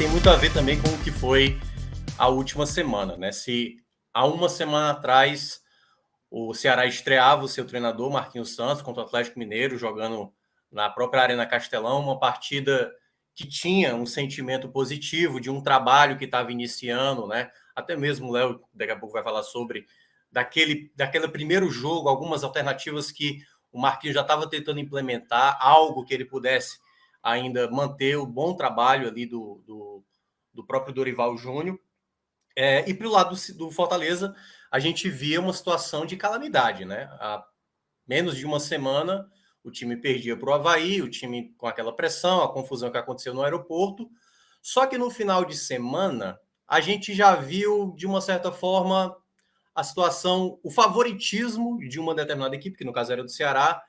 tem muito a ver também com o que foi a última semana, né? Se há uma semana atrás o Ceará estreava o seu treinador, Marquinhos Santos, contra o Atlético Mineiro, jogando na própria Arena Castelão, uma partida que tinha um sentimento positivo de um trabalho que estava iniciando, né? Até mesmo o Léo, daqui a pouco, vai falar sobre daquele primeiro jogo, algumas alternativas que o Marquinhos já estava tentando implementar, algo que ele pudesse ainda manter o bom trabalho ali do próprio Dorival Júnior. E para o lado do Fortaleza, a gente via uma situação de calamidade, né? Há menos de uma semana, o time perdia para o Avaí, o time com aquela pressão, a confusão que aconteceu no aeroporto. Só que no final de semana, a gente já viu, de uma certa forma, a situação, o favoritismo de uma determinada equipe, que no caso era do Ceará,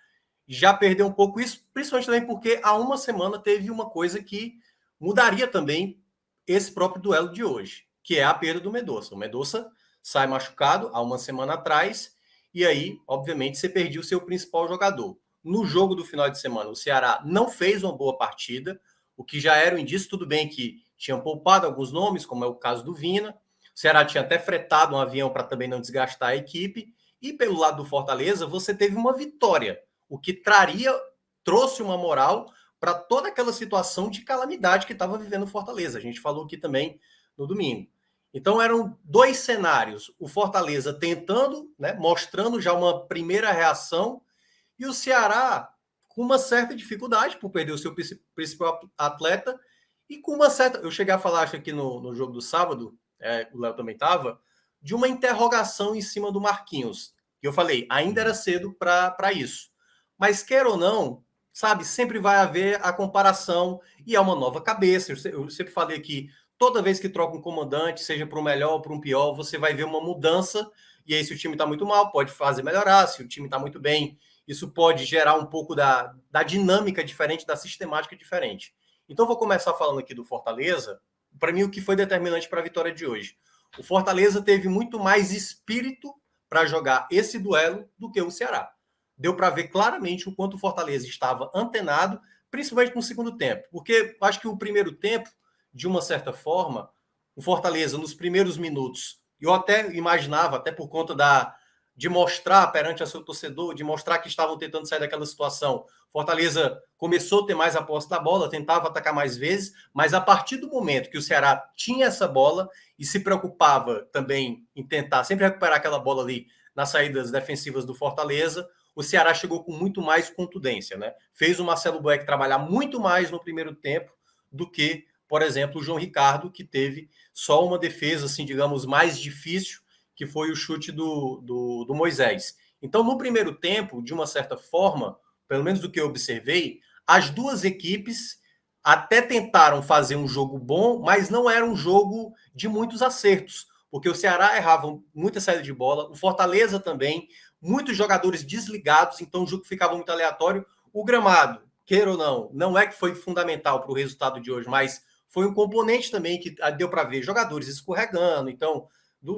já perdeu um pouco isso, principalmente também porque há uma semana teve uma coisa que mudaria também esse próprio duelo de hoje, que é a perda do Mendonça. O Mendonça sai machucado há uma semana atrás, e aí, obviamente, você perdeu o seu principal jogador. No jogo do final de semana, o Ceará não fez uma boa partida, o que já era um indício, tudo bem que tinham poupado alguns nomes, como é o caso do Vina, o Ceará tinha até fretado um avião para também não desgastar a equipe, e pelo lado do Fortaleza, você teve uma vitória, o que trouxe uma moral para toda aquela situação de calamidade que estava vivendo o Fortaleza. A gente falou aqui também no domingo. Então eram dois cenários: o Fortaleza tentando, né, mostrando já uma primeira reação, e o Ceará com uma certa dificuldade por perder o seu principal atleta e com uma certa... Eu cheguei a falar, acho, aqui no jogo do sábado, o Léo também estava, de uma interrogação em cima do Marquinhos. E eu falei, ainda era cedo para isso. Mas quer ou não, sabe, sempre vai haver a comparação e é uma nova cabeça. Eu sempre falei que toda vez que troca um comandante, seja para o melhor ou para um pior, você vai ver uma mudança. E aí, se o time está muito mal, pode fazer melhorar. Se o time está muito bem, isso pode gerar um pouco da dinâmica diferente, da sistemática diferente. Então, vou começar falando aqui do Fortaleza. Para mim, o que foi determinante para a vitória de hoje? O Fortaleza teve muito mais espírito para jogar esse duelo do que o Ceará. Deu para ver claramente o quanto o Fortaleza estava antenado, principalmente no segundo tempo. Porque acho que o primeiro tempo, de uma certa forma, o Fortaleza, nos primeiros minutos, eu até imaginava, até por conta de mostrar perante a seu torcedor, de mostrar que estavam tentando sair daquela situação. Fortaleza começou a ter mais a posse da bola, tentava atacar mais vezes, mas a partir do momento que o Ceará tinha essa bola e se preocupava também em tentar sempre recuperar aquela bola ali nas saídas defensivas do Fortaleza, o Ceará chegou com muito mais contundência, né? Fez o Marcelo Boeck trabalhar muito mais no primeiro tempo do que, por exemplo, o João Ricardo, que teve só uma defesa, assim, digamos, mais difícil, que foi o chute do Moisés. Então, no primeiro tempo, de uma certa forma, pelo menos do que eu observei, as duas equipes até tentaram fazer um jogo bom, mas não era um jogo de muitos acertos, porque o Ceará errava muita saída de bola, o Fortaleza também, muitos jogadores desligados, então o jogo ficava muito aleatório. O gramado, queira ou não é que foi fundamental para o resultado de hoje, mas foi um componente também que deu para ver jogadores escorregando, então,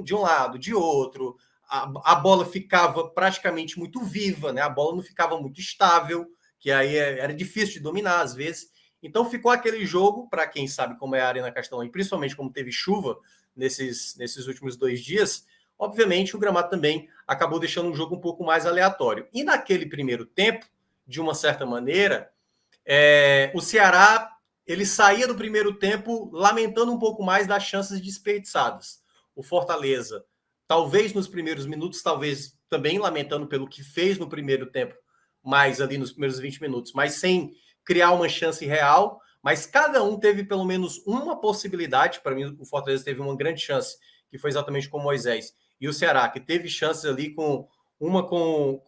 de um lado, de outro, a bola ficava praticamente muito viva, né? A bola não ficava muito estável, que aí era difícil de dominar às vezes. Então ficou aquele jogo, para quem sabe como é a Arena Castelão, e principalmente como teve chuva nesses últimos 2 dias, obviamente o gramado também acabou deixando um jogo um pouco mais aleatório. E naquele primeiro tempo, de uma certa maneira, o Ceará ele saía do primeiro tempo lamentando um pouco mais das chances desperdiçadas. O Fortaleza, talvez nos primeiros minutos, talvez também lamentando pelo que fez no primeiro tempo, mais ali nos primeiros 20 minutos, mas sem criar uma chance real. Mas cada um teve pelo menos uma possibilidade. Para mim, o Fortaleza teve uma grande chance, que foi exatamente com o Moisés. E o Ceará, que teve chances ali com uma com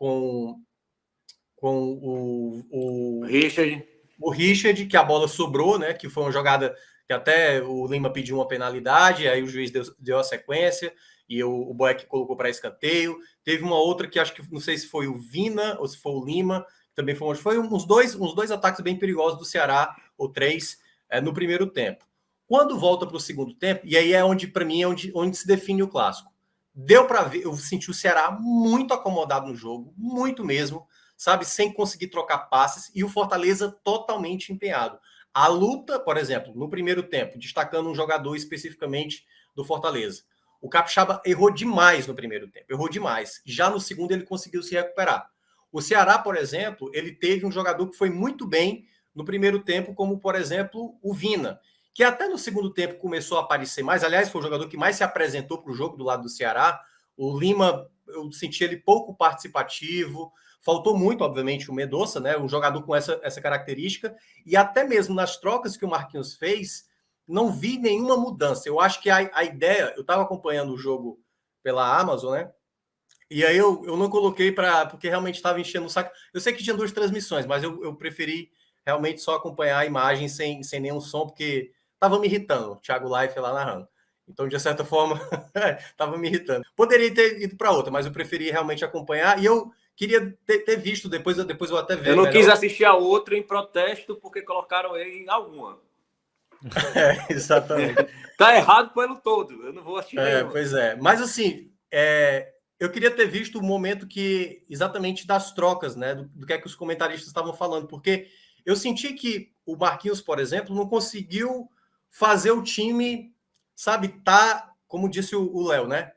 o Richard, que a bola sobrou, né? Que foi uma jogada que até o Lima pediu uma penalidade, aí o juiz deu a sequência e o Boeck colocou para escanteio. Teve uma outra que acho que não sei se foi o Vina ou se foi o Lima, também foi uns dois ataques bem perigosos do Ceará, ou 3, no primeiro tempo. Quando volta para o segundo tempo, e aí é onde, para mim, é onde se define o clássico. Deu para ver, eu senti o Ceará muito acomodado no jogo, muito mesmo, sabe, sem conseguir trocar passes, e o Fortaleza totalmente empenhado. A luta, por exemplo, no primeiro tempo, destacando um jogador especificamente do Fortaleza. O Capixaba errou demais no primeiro tempo, errou demais. Já no segundo ele conseguiu se recuperar. O Ceará, por exemplo, ele teve um jogador que foi muito bem no primeiro tempo, como, por exemplo, o Vina, que até no segundo tempo começou a aparecer mais. Aliás, foi o jogador que mais se apresentou para o jogo do lado do Ceará. O Lima, eu senti ele pouco participativo. Faltou muito, obviamente, o Mendonça, né? Um jogador com essa característica. E até mesmo nas trocas que o Marquinhos fez, não vi nenhuma mudança. Eu acho que a ideia... Eu estava acompanhando o jogo pela Amazon, né? E aí eu não coloquei porque realmente estava enchendo o saco. Eu sei que tinha 2 transmissões, mas eu preferi realmente só acompanhar a imagem sem nenhum som, porque estava me irritando, o Thiago Leifert lá narrando. Então, de certa forma, estava me irritando. Poderia ter ido para outra, mas eu preferi realmente acompanhar. E eu queria ter visto, depois eu até ver. Eu não quis assistir a outra em protesto, porque colocaram ele em alguma. Exatamente. Tá errado pelo todo, eu não vou assistir nenhuma. Pois é. Mas, assim, eu queria ter visto o momento que, exatamente das trocas, né? Do que é que os comentaristas estavam falando, porque eu senti que o Marquinhos, por exemplo, não conseguiu fazer o time, sabe, como disse o Léo, né?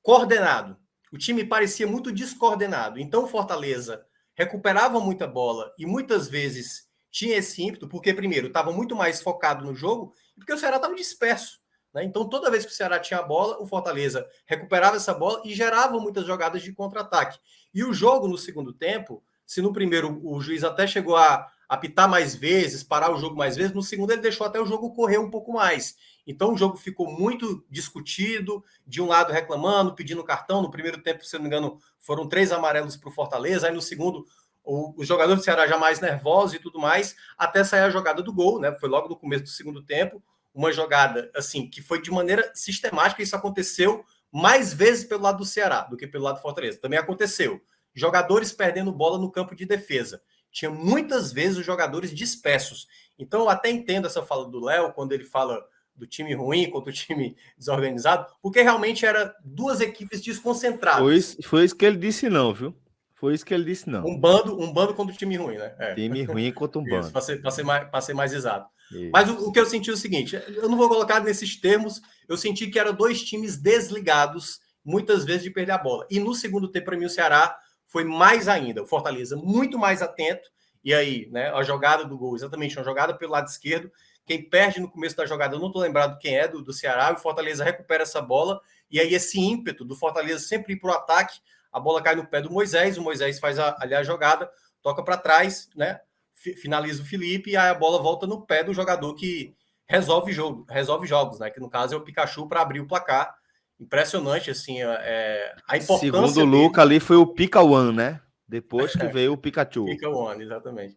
Coordenado. O time parecia muito descoordenado. Então, o Fortaleza recuperava muita bola e muitas vezes tinha esse ímpeto, porque, primeiro, estava muito mais focado no jogo, e porque o Ceará estava disperso. Né? Então, toda vez que o Ceará tinha a bola, o Fortaleza recuperava essa bola e gerava muitas jogadas de contra-ataque. E o jogo, no segundo tempo, se no primeiro o juiz até chegou a apitar mais vezes, parar o jogo mais vezes, no segundo ele deixou até o jogo correr um pouco mais. Então o jogo ficou muito discutido, de um lado reclamando, pedindo cartão. No primeiro tempo, se não me engano, foram 3 amarelos para o Fortaleza. Aí no segundo, os jogadores do Ceará já mais nervosos e tudo mais, até sair a jogada do gol, né? Foi logo no começo do segundo tempo. Uma jogada, assim, que foi de maneira sistemática. Isso aconteceu mais vezes pelo lado do Ceará do que pelo lado do Fortaleza. Também aconteceu. Jogadores perdendo bola no campo de defesa. Tinha muitas vezes os jogadores dispersos. Então, eu até entendo essa fala do Léo, quando ele fala do time ruim contra o time desorganizado, porque realmente era 2 equipes desconcentradas. Foi isso que ele disse, não, viu? Foi isso que ele disse, não. Um bando contra o time ruim, né? Time ruim contra um bando. Para ser mais exato. Isso. Mas o que eu senti é o seguinte: eu não vou colocar nesses termos, eu senti que eram 2 times desligados, muitas vezes, de perder a bola. E no segundo tempo, para mim, o Ceará foi mais ainda. O Fortaleza muito mais atento. E aí, né, a jogada do gol, exatamente, uma jogada pelo lado esquerdo. Quem perde no começo da jogada, eu não estou lembrado quem é, do Ceará. O Fortaleza recupera essa bola. E aí, esse ímpeto do Fortaleza sempre ir para o ataque. A bola cai no pé do Moisés. O Moisés faz ali a jogada, toca para trás, né? Finaliza o Felipe. E aí a bola volta no pé do jogador que resolve jogos, né? Que no caso é o Pikachu para abrir o placar. Impressionante, assim, a importância. Segundo o Luca, ali foi o Pika One, né? Depois que veio o Pikachu. Pika One, exatamente.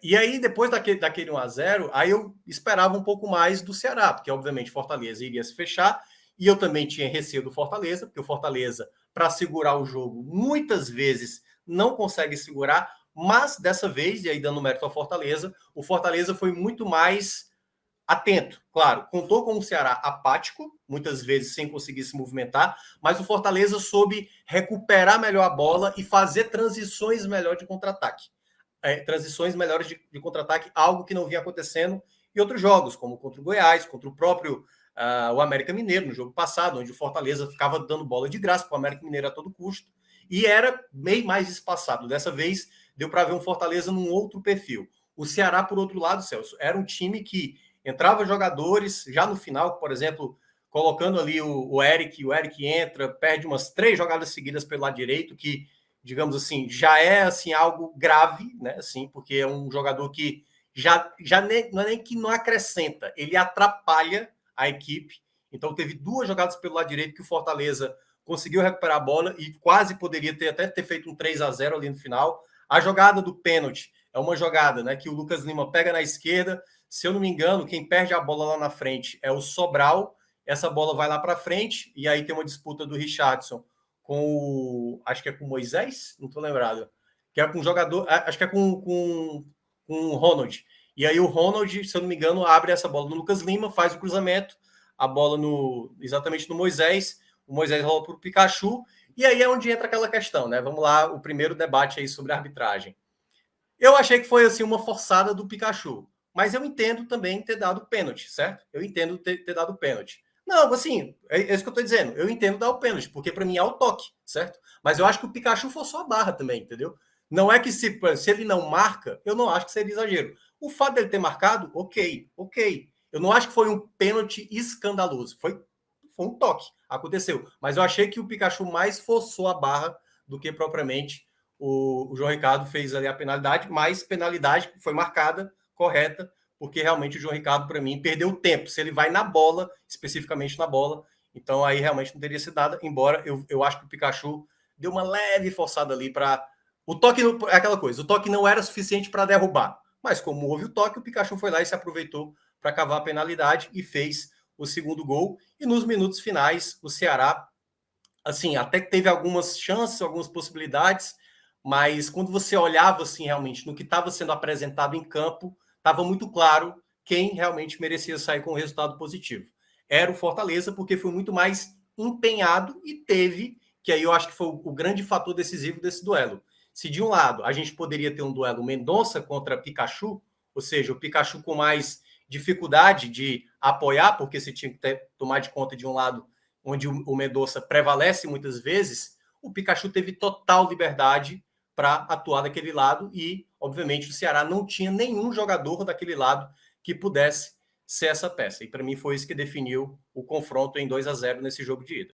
E aí, depois daquele 1-0, aí eu esperava um pouco mais do Ceará, porque obviamente Fortaleza iria se fechar, e eu também tinha receio do Fortaleza, porque o Fortaleza, para segurar o jogo, muitas vezes não consegue segurar, mas dessa vez, e aí dando mérito ao Fortaleza, o Fortaleza foi muito mais atento, claro, contou com o Ceará apático, muitas vezes sem conseguir se movimentar, mas o Fortaleza soube recuperar melhor a bola e fazer transições melhor de contra-ataque. Transições melhores de contra-ataque, algo que não vinha acontecendo em outros jogos, como contra o Goiás, contra o próprio o América Mineiro, no jogo passado, onde o Fortaleza ficava dando bola de graça para o América Mineiro a todo custo, e era meio mais espaçado. Dessa vez, deu para ver um Fortaleza num outro perfil. O Ceará, por outro lado, Celso, era um time que entrava jogadores, já no final, por exemplo, colocando ali o Eric entra, perde umas 3 jogadas seguidas pelo lado direito, que, digamos assim, já é assim, algo grave, né? Assim, porque é um jogador que não é nem que não acrescenta, ele atrapalha a equipe. Então, teve 2 jogadas pelo lado direito que o Fortaleza conseguiu recuperar a bola e quase poderia até ter feito um 3-0 ali no final. A jogada do pênalti é uma jogada, né, que o Lucas Lima pega na esquerda. Se eu não me engano, quem perde a bola lá na frente é o Sobral. Essa bola vai lá para frente e aí tem uma disputa do Richardson acho que é com o Moisés, não estou lembrado, que é com um jogador, acho que é com o Ronald. E aí o Ronald, se eu não me engano, abre essa bola no Lucas Lima, faz o cruzamento, a bola exatamente no Moisés, o Moisés rola para o Pikachu, e aí é onde entra aquela questão, né? Vamos lá, o primeiro debate aí sobre a arbitragem. Eu achei que foi assim uma forçada do Pikachu, mas eu entendo também ter dado pênalti, certo? Eu entendo ter dado pênalti. Não, assim, é isso que eu tô dizendo. Eu entendo dar o pênalti, porque para mim é o toque, certo? Mas eu acho que o Pikachu forçou a barra também, entendeu? Não é que se ele não marca, eu não acho que seria exagero. O fato dele ter marcado, ok. Eu não acho que foi um pênalti escandaloso. Foi um toque, aconteceu. Mas eu achei que o Pikachu mais forçou a barra do que propriamente o João Ricardo fez ali a penalidade, mas penalidade que foi marcada, correta, porque realmente o João Ricardo, para mim, perdeu o tempo. Se ele vai na bola, especificamente na bola, então aí realmente não teria sido nada, embora eu acho que o Pikachu deu uma leve forçada ali para... O toque é aquela coisa, o toque não era suficiente para derrubar, mas como houve o toque, o Pikachu foi lá e se aproveitou para cavar a penalidade e fez o segundo gol. E nos minutos finais, o Ceará, assim, até que teve algumas chances, algumas possibilidades, mas quando você olhava, assim, realmente, no que estava sendo apresentado em campo, estava muito claro quem realmente merecia sair com um resultado positivo. Era o Fortaleza, porque foi muito mais empenhado e teve, que aí eu acho que foi o grande fator decisivo desse duelo. Se de um lado a gente poderia ter um duelo Mendonça contra Pikachu, ou seja, o Pikachu com mais dificuldade de apoiar, porque você tinha que tomar de conta de um lado onde o Mendonça prevalece muitas vezes, o Pikachu teve total liberdade para atuar daquele lado e, obviamente, o Ceará não tinha nenhum jogador daquele lado que pudesse ser essa peça. E para mim foi isso que definiu o confronto em 2-0 nesse jogo de ida.